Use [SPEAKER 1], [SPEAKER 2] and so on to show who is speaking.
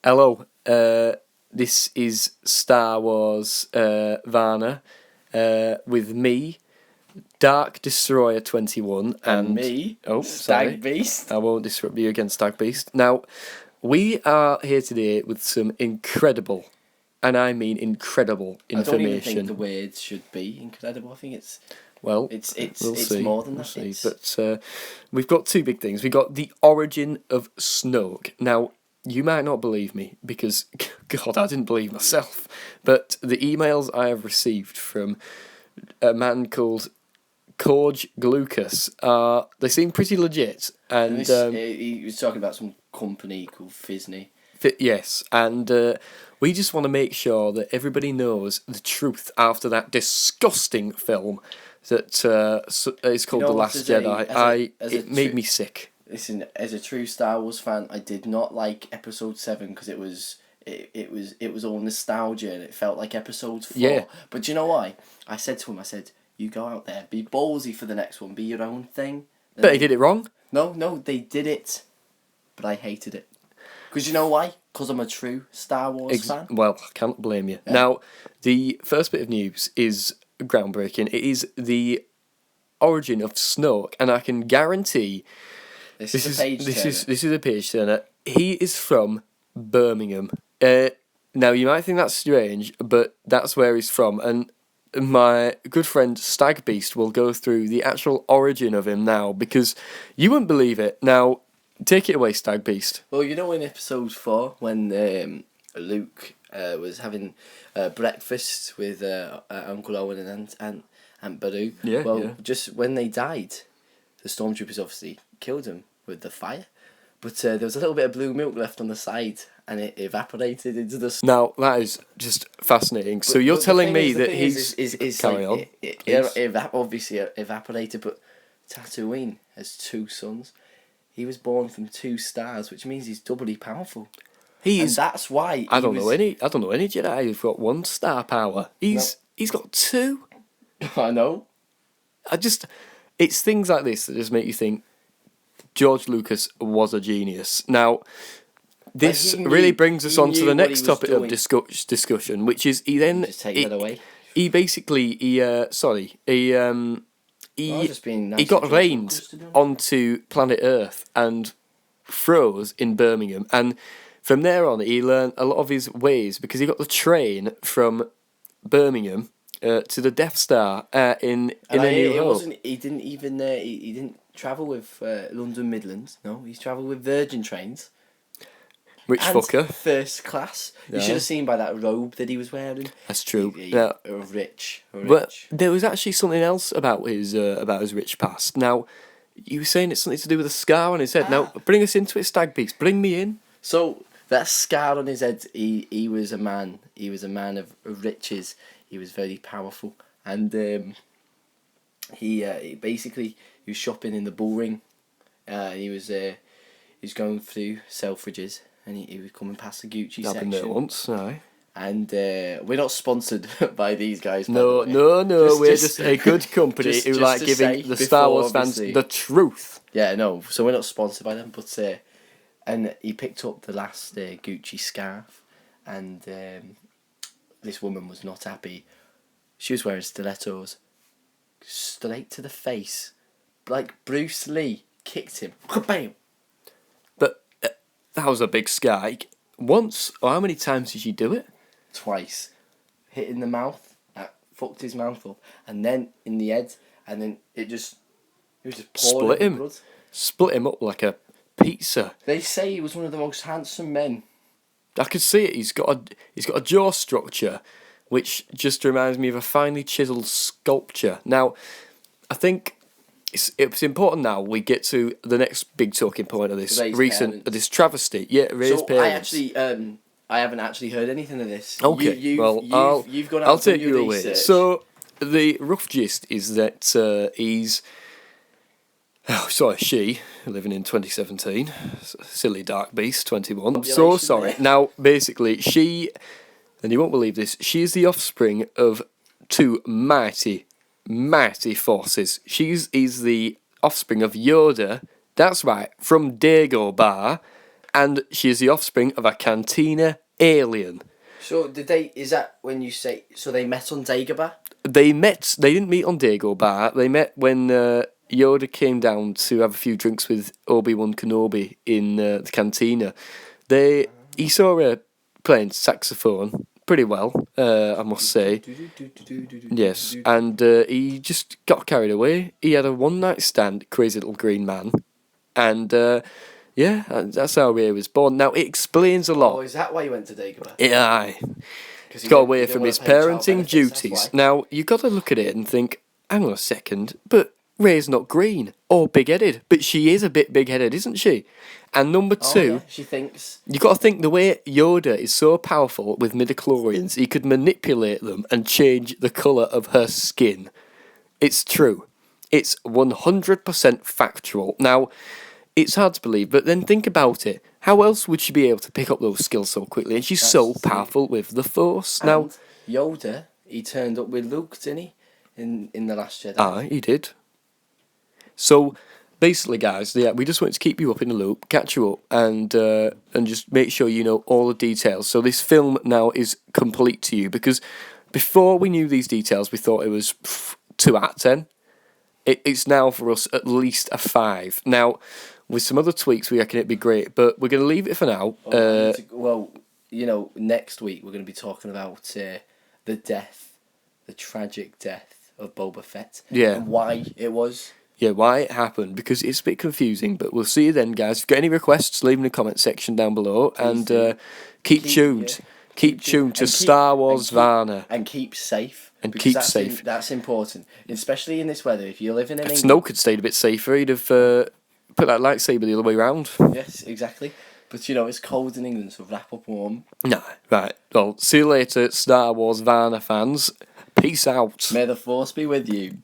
[SPEAKER 1] Hello, this is Star Wars Varna with me, Dark Destroyer 21,
[SPEAKER 2] and me, Stag Beast.
[SPEAKER 1] I won't disrupt you again, Stag Beast. Now, we are here today with some incredible, and I mean incredible, information.
[SPEAKER 2] I don't even think the words should be incredible. I think it's more than that.
[SPEAKER 1] We'll see. But we've got two big things. We've got the origin of Snoke. Now, you might not believe me because, God, I didn't believe myself. But the emails I have received from a man called Corge Glucas they seem pretty legit. And
[SPEAKER 2] he was talking about some company called Fizney.
[SPEAKER 1] Yes, and we just want to make sure that everybody knows the truth after that disgusting film that is called The Last Jedi. It made me sick.
[SPEAKER 2] Listen, as a true Star Wars fan, I did not like Episode 7 because it was all nostalgia and it felt like Episode 4.
[SPEAKER 1] Yeah.
[SPEAKER 2] But you know why? I said to him, you go out there, be ballsy for the next one, be your own thing.
[SPEAKER 1] But he did it wrong.
[SPEAKER 2] No, they did it, but I hated it. Because you know why? Because I'm a true Star Wars fan.
[SPEAKER 1] Well, I can't blame you. Yeah. Now, the first bit of news is groundbreaking. It is the origin of Snoke, and I can guarantee this is a page turner. He is from Birmingham. Now, you might think that's strange, but that's where he's from, and my good friend Stag Beast will go through the actual origin of him now, because you wouldn't believe it. Now, take it away, Stag Beast.
[SPEAKER 2] Well, you know in Episode 4, when Luke was having breakfast with Uncle Owen and Aunt Beru, just when they died, the stormtroopers obviously killed him with the fire, but there was a little bit of blue milk left on the side, and it evaporated into the...
[SPEAKER 1] Now, that is just fascinating. So you're telling me that he's...
[SPEAKER 2] Carry on. It obviously evaporated, but Tatooine has two sons. He was born from two stars, which means he's doubly powerful. And that's why
[SPEAKER 1] I don't know any Jedi who've got one star power. He's got two.
[SPEAKER 2] I know.
[SPEAKER 1] It's things like this that just make you think George Lucas was a genius. Now, this really brings us on to the next topic of discussion, which is he got rained onto planet Earth and froze in Birmingham, and from there on he learned a lot of his ways because he got the train from Birmingham to the Death Star in A New Hope.
[SPEAKER 2] He didn't travel with London Midlands. No, he's travelled with Virgin trains.
[SPEAKER 1] Rich fucker.
[SPEAKER 2] First class. You should have seen by that robe that he was wearing.
[SPEAKER 1] That's true.
[SPEAKER 2] Rich.
[SPEAKER 1] But there was actually something else about his rich past. Now, you were saying it's something to do with a scar on his head. Now, bring us into it, Stag Beast. Bring me in.
[SPEAKER 2] So that scar on his head, he was a man. He was a man of riches. He was very powerful, and he was shopping in the Bull Ring. He was going through Selfridges. And he was coming past the Gucci section.
[SPEAKER 1] I've been there once, aye.
[SPEAKER 2] And we're not sponsored by these guys.
[SPEAKER 1] No. We're just a good company who like giving the Star Wars fans the truth.
[SPEAKER 2] Yeah, no. So we're not sponsored by them, but and he picked up the last Gucci scarf, and this woman was not happy. She was wearing stilettos, straight to the face, like Bruce Lee kicked him. Bam.
[SPEAKER 1] That was a big scar. Once, or how many times did you do it?
[SPEAKER 2] Twice. Hit in the mouth, fucked his mouth up, and then in the head, and then it was just pouring blood.
[SPEAKER 1] Split him up like a pizza.
[SPEAKER 2] They say he was one of the most handsome men.
[SPEAKER 1] I could see it. He's got a jaw structure, which just reminds me of a finely chiselled sculpture. Now, I think it's important now we get to the next big talking point of this this travesty. Yeah, Rey's parents.
[SPEAKER 2] I haven't actually heard anything of this.
[SPEAKER 1] Okay,
[SPEAKER 2] you've gone out
[SPEAKER 1] I'll take
[SPEAKER 2] your
[SPEAKER 1] you
[SPEAKER 2] research.
[SPEAKER 1] away. So the rough gist is that she living in 2017, silly dark beast 21. I'm so sorry. Now, basically, and you won't believe this, she is the offspring of two mighty forces. She's the offspring of Yoda, that's right, from Dagobah, and she is the offspring of a Cantina alien.
[SPEAKER 2] So is that when you say, so they met on Dagobah?
[SPEAKER 1] They didn't meet on Dagobah, they met when Yoda came down to have a few drinks with Obi-Wan Kenobi in the Cantina. He saw her playing saxophone pretty well, I must say. Yes, and he just got carried away. He had a one-night stand, crazy little green man, and yeah, that's how Rey was born. Now, it explains a lot.
[SPEAKER 2] Oh, is that why you went to Dagobah?
[SPEAKER 1] Yeah, aye. He got away from his parenting duties. Now, you've got to look at it and think, hang on a second, but Rey's not green or big-headed, but she is a bit big-headed, isn't she? And number two,
[SPEAKER 2] yeah, she thinks.
[SPEAKER 1] You got to think the way Yoda is so powerful with midichlorians, he could manipulate them and change the colour of her skin. It's true. It's 100% factual. Now, it's hard to believe, but then think about it. How else would she be able to pick up those skills so quickly? And she's so powerful with the Force. Now,
[SPEAKER 2] and Yoda, he turned up with Luke, didn't he? In The Last Jedi.
[SPEAKER 1] Aye, he did. So, basically, guys, yeah, we just wanted to keep you up in the loop, catch you up, and just make sure you know all the details. So this film now is complete to you, because before we knew these details, we thought it was 2 out of 10. It's now for us at least a 5. Now, with some other tweaks, we reckon it'd be great, but we're going to leave it for now.
[SPEAKER 2] Well, next week we're going to be talking about the tragic death of Boba Fett.
[SPEAKER 1] Yeah.
[SPEAKER 2] And why it was.
[SPEAKER 1] Yeah, why it happened, because it's a bit confusing, but we'll see you then, guys. If you've got any requests, leave them in the comment section down below, and keep tuned. Keep tuned to Star Wars Varna.
[SPEAKER 2] And keep safe.
[SPEAKER 1] And keep safe.
[SPEAKER 2] That's important, especially in this weather. If you're living in England...
[SPEAKER 1] Snoke had stayed a bit safer, he'd have put that lightsaber the other way round.
[SPEAKER 2] Yes, exactly. But, it's cold in England, so wrap up warm.
[SPEAKER 1] No, right. Well, see you later, Star Wars Varna fans. Peace out.
[SPEAKER 2] May the Force be with you.